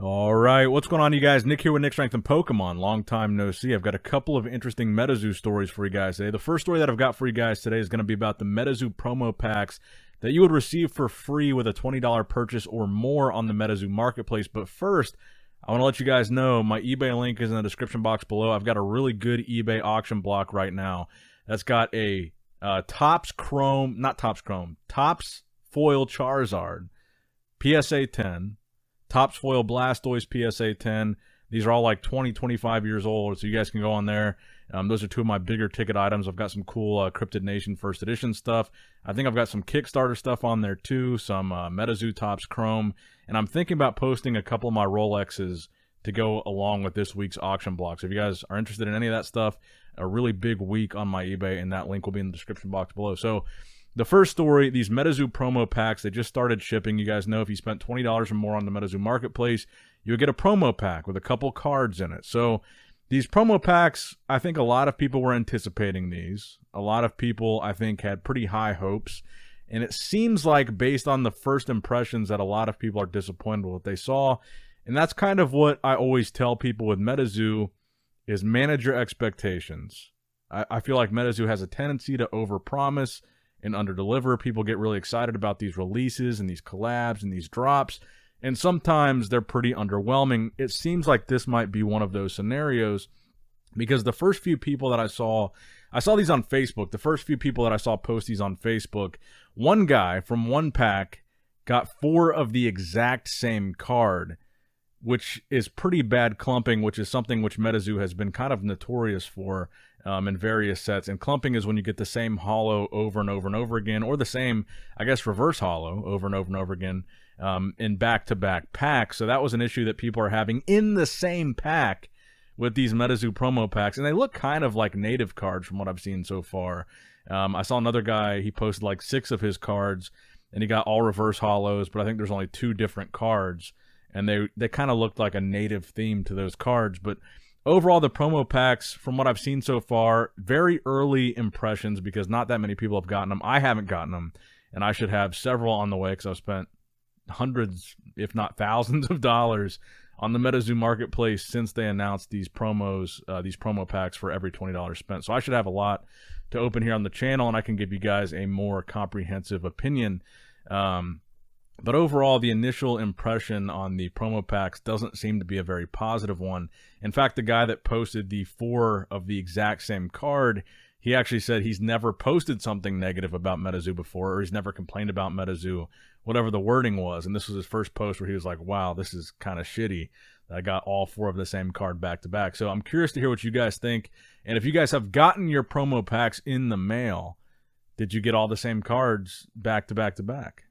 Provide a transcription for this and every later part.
All right, what's going on, you guys? Nick here with Nick Strength and Pokemon. Long time no see. I've got a couple of interesting Metazoo stories for you guys today. The first story that I've got for you guys today is going to be about the Metazoo promo packs that you would receive for free with a $20 purchase or more on the Metazoo marketplace. But first, I want to let you guys know my eBay link is in the description box below. I've got a really good eBay auction block right now that's got a Topps Foil Charizard PSA 10. Topps Foil Blastoise PSA 10. These are all like 20, 25 years old, so you guys can go on there. Those are two of my bigger ticket items. I've got some cool Cryptid Nation First Edition stuff. I think I've got some Kickstarter stuff on there too, some Metazoo Topps Chrome, and I'm thinking about posting a couple of my Rolexes to go along with this week's auction block. So if you guys are interested in any of that stuff, a really big week on my eBay, and that link will be in the description box below. So the first story, these Metazoo promo packs, they just started shipping. You guys know if you spent $20 or more on the Metazoo marketplace, you would get a promo pack with a couple cards in it. So these promo packs, I think a lot of people were anticipating these. A lot of people, I think, had pretty high hopes. And it seems like, based on the first impressions, that a lot of people are disappointed with what they saw. And that's kind of what I always tell people with Metazoo, is manage your expectations. I feel like Metazoo has a tendency to overpromise and underdeliver. People get really excited about these releases and these collabs and these drops, and sometimes they're pretty underwhelming. It seems like this might be one of those scenarios, because the first few people that I saw these on Facebook. The first few people that I saw post these on Facebook, one guy from one pack got 4 of the exact same card, which is pretty bad clumping, which is something which Metazoo has been kind of notorious for in various sets. And clumping is when you get the same holo over and over and over again, or the same, I guess, reverse holo over and over and over again in back-to-back packs. So that was an issue that people are having in the same pack with these Metazoo promo packs. And they look kind of like native cards from what I've seen so far. I saw another guy, he posted like 6 of his cards, and he got all reverse holos, but I think there's only 2 different cards. And they kind of looked like a native theme to those cards. But overall, the promo packs, from what I've seen so far, very early impressions, because not that many people have gotten them. I haven't gotten them, and I should have several on the way, because I've spent hundreds, if not thousands of dollars on the Metazoo marketplace since they announced these promos, these promo packs for every $20 spent. So I should have a lot to open here on the channel, and I can give you guys a more comprehensive opinion. But overall, the initial impression on the promo packs doesn't seem to be a very positive one. In fact, the guy that posted the 4 of the exact same card, he actually said he's never posted something negative about Metazoo before, or he's never complained about Metazoo, whatever the wording was. And this was his first post where he was like, wow, this is kind of shitty. I got all 4 of the same card back to back. So I'm curious to hear what you guys think. And if you guys have gotten your promo packs in the mail, did you get all the same cards back to back to back?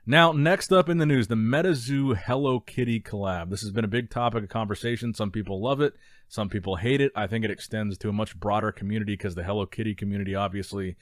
Now, next up in the news, the Metazoo Hello Kitty collab. This has been a big topic of conversation. Some people love it. Some people hate it. I think it extends to a much broader community, because the Hello Kitty community, obviously,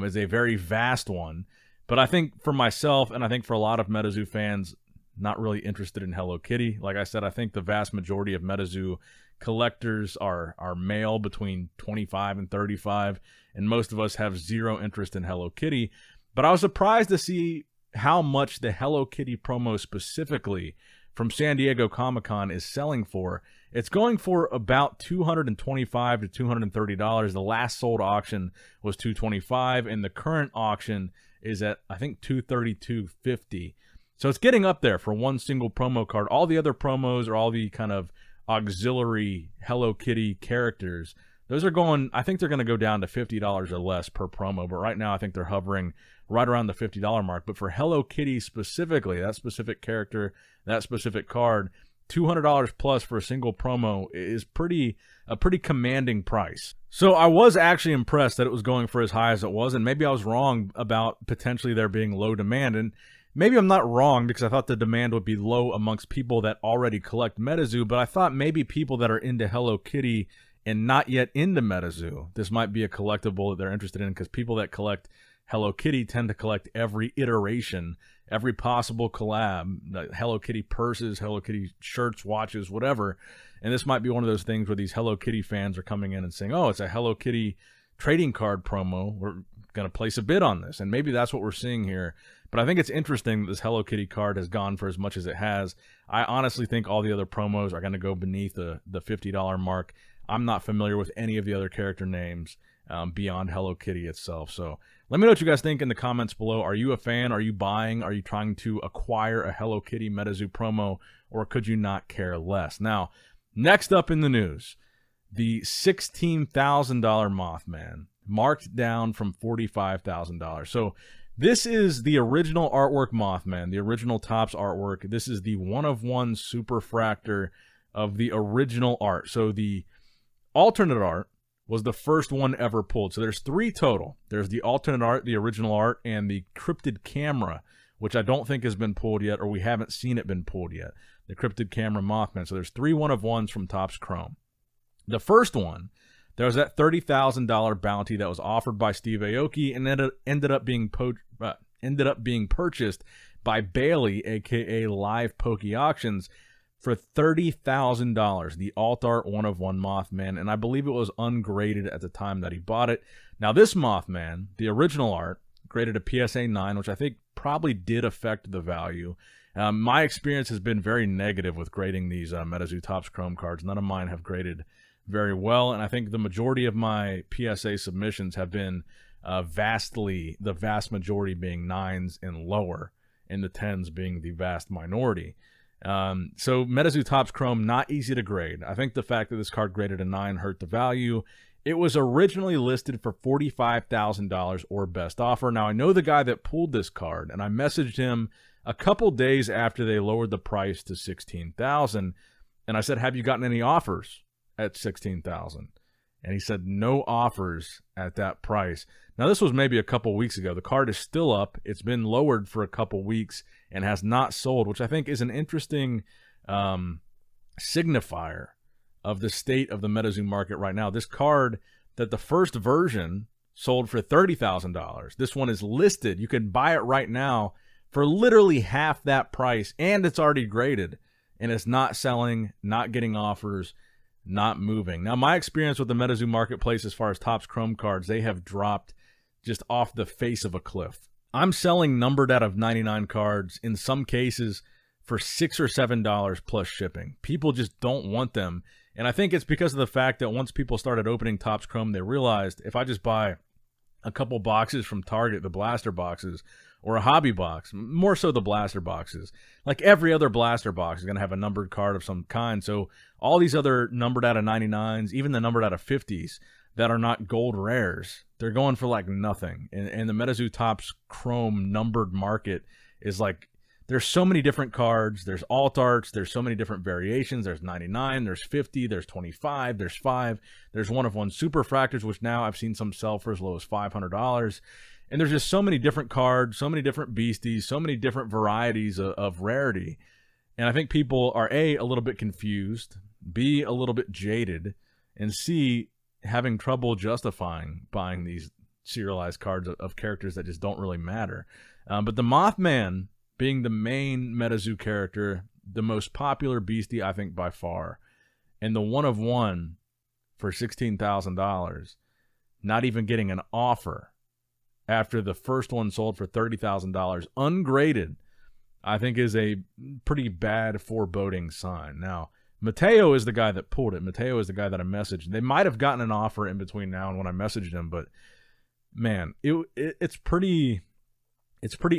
is a very vast one. But I think for myself, and I think for a lot of Metazoo fans, not really interested in Hello Kitty. Like I said, I think the vast majority of Metazoo collectors are male, between 25 and 35, and most of us have zero interest in Hello Kitty. But I was surprised to see how much the Hello Kitty promo specifically from San Diego Comic-Con is selling for. It's going for about $225 to $230. The last sold auction was $225, and the current auction is at, I think, $230, $250. So it's getting up there for one single promo card. All the other promos, or all the kind of auxiliary Hello Kitty characters, those are going, I think they're going to go down to $50 or less per promo. But right now, I think they're hovering right around the $50 mark. But for Hello Kitty specifically, that specific character, that specific card, $200 plus for a single promo is a pretty commanding price. So I was actually impressed that it was going for as high as it was, and maybe I was wrong about potentially there being low demand. And maybe I'm not wrong, because I thought the demand would be low amongst people that already collect Metazoo, but I thought maybe people that are into Hello Kitty and not yet into Metazoo, this might be a collectible that they're interested in, because people that collect Hello Kitty tend to collect every iteration, every possible collab, Hello Kitty purses, Hello Kitty shirts, watches, whatever. And this might be one of those things where these Hello Kitty fans are coming in and saying, oh, it's a Hello Kitty trading card promo, or going to place a bid on this. And maybe that's what we're seeing here. But I think it's interesting that this Hello Kitty card has gone for as much as it has. I honestly think all the other promos are going to go beneath the $50 mark. I'm not familiar with any of the other character names beyond Hello Kitty itself. So let me know what you guys think in the comments below. Are you a fan? Are you buying? Are you trying to acquire a Hello Kitty Metazoo promo? Or could you not care less? Now, next up in the news, the $16,000 Mothman, marked down from $45,000. So this is the original artwork Mothman, the original Topps artwork. This is the one-of-one superfractor of the original art. So the alternate art was the first one ever pulled. So there's 3 total. There's the alternate art, the original art, and the cryptid camera, which I don't think has been pulled yet, or we haven't seen it been pulled yet. The cryptid camera Mothman. So there's 3 one-of-ones from Topps Chrome. The first one, there was that $30,000 bounty that was offered by Steve Aoki and ended up being purchased by Bailey, aka Live Pokey Auctions, for $30,000. The alt art one-of-one Mothman, and I believe it was ungraded at the time that he bought it. Now this Mothman, the original art, graded a PSA 9, which I think probably did affect the value. My experience has been very negative with grading these Metazoo Topps Chrome cards. None of mine have graded very well, and I think the majority of my PSA submissions have been the vast majority being 9s and lower, and the 10s being the vast minority. So Metazoo Topps Chrome, not easy to grade. I think the fact that this card graded a 9 hurt the value. It was originally listed for $45,000 or best offer. Now, I know the guy that pulled this card, and I messaged him a couple days after they lowered the price to $16,000, and I said, have you gotten any offers at $16,000? And he said no offers at that price. Now this was maybe a couple weeks ago. The card is still up. It's been lowered for a couple weeks and has not sold, which I think is an interesting signifier of the state of the Metazoo market right now. This card, that the first version sold for $30,000. This one is listed. You can buy it right now for literally half that price, and it's already graded, and it's not selling, not getting offers, not moving. Now, my experience with the Metazoo marketplace as far as Topps Chrome cards, they have dropped just off the face of a cliff. I'm selling numbered out of 99 cards, in some cases, for $6 or $7 plus shipping. People just don't want them. And I think it's because of the fact that once people started opening Topps Chrome, they realized if I just buy a couple boxes from Target, the blaster boxes, or a hobby box, more so the blaster boxes, like every other blaster box is going to have a numbered card of some kind. So all these other numbered out of 99s, even the numbered out of 50s that are not gold rares, they're going for like nothing. And the Metazoo Topps Chrome numbered market is like, there's so many different cards, there's alt arts, there's so many different variations, there's 99, there's 50, there's 25, there's 5, there's one-of-one superfractors, which now I've seen some sell for as low as $500. And there's just so many different cards, so many different beasties, so many different varieties of rarity. And I think people are A, a little bit confused, B, a little bit jaded, and C, having trouble justifying buying these serialized cards of characters that just don't really matter. But the Mothman, being the main Metazoo character, the most popular beastie, I think, by far, and the one-of-one for $16,000, not even getting an offer after the first one sold for $30,000 ungraded, I think is a pretty bad foreboding sign. Now, Mateo is the guy that pulled it. Mateo is the guy that I messaged. They might have gotten an offer in between now and when I messaged him, but man, it's pretty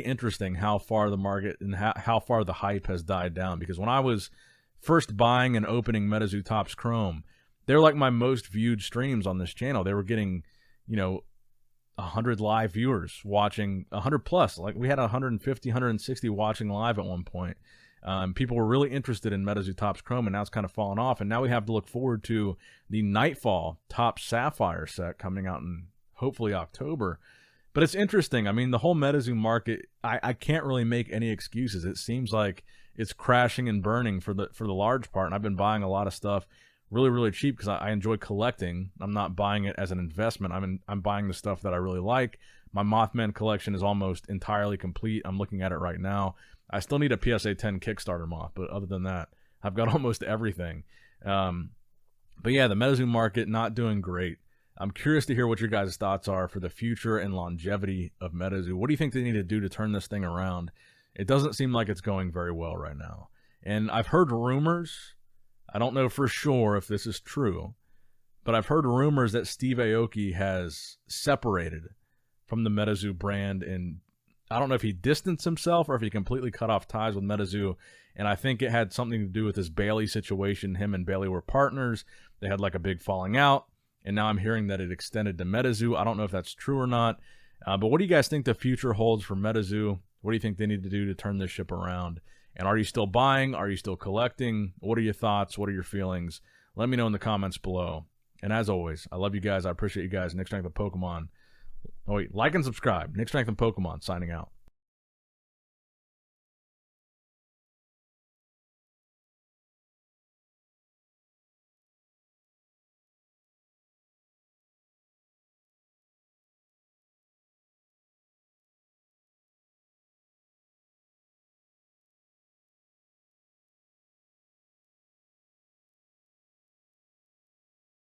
interesting how far the market and how far the hype has died down. Because when I was first buying and opening Metazoo Topps Chrome, they're like my most viewed streams on this channel. They were getting, 100 live viewers watching, 100 plus. Like we had 150, 160 watching live at one point. People were really interested in Metazoo Topps Chrome, and now it's kind of fallen off. And now we have to look forward to the Nightfall Topps Sapphire set coming out in hopefully October. But it's interesting. I mean, the whole Metazoo market, I can't really make any excuses. It seems like it's crashing and burning for the large part. And I've been buying a lot of stuff really, really cheap because I enjoy collecting. I'm not buying it as an investment. I'm buying the stuff that I really like. My Mothman collection is almost entirely complete. I'm looking at it right now. I still need a PSA 10 Kickstarter moth, but other than that, I've got almost everything. But yeah, the Metazoo market not doing great. I'm curious to hear what your guys' thoughts are for the future and longevity of Metazoo. What do you think they need to do to turn this thing around? It doesn't seem like it's going very well right now. And I've heard rumors, I don't know for sure if this is true, but I've heard rumors that Steve Aoki has separated from the Metazoo brand, and I don't know if he distanced himself or if he completely cut off ties with Metazoo. And I think it had something to do with this Bailey situation. Him and Bailey were partners. They had like a big falling out. And now I'm hearing that it extended to Metazoo. I don't know if that's true or not. But what do you guys think the future holds for Metazoo? What do you think they need to do to turn this ship around? And are you still buying? Are you still collecting? What are your thoughts? What are your feelings? Let me know in the comments below. And as always, I love you guys. I appreciate you guys. Nick Strength of Pokemon. Oh, wait, like and subscribe. Nick Strength and Pokemon signing out.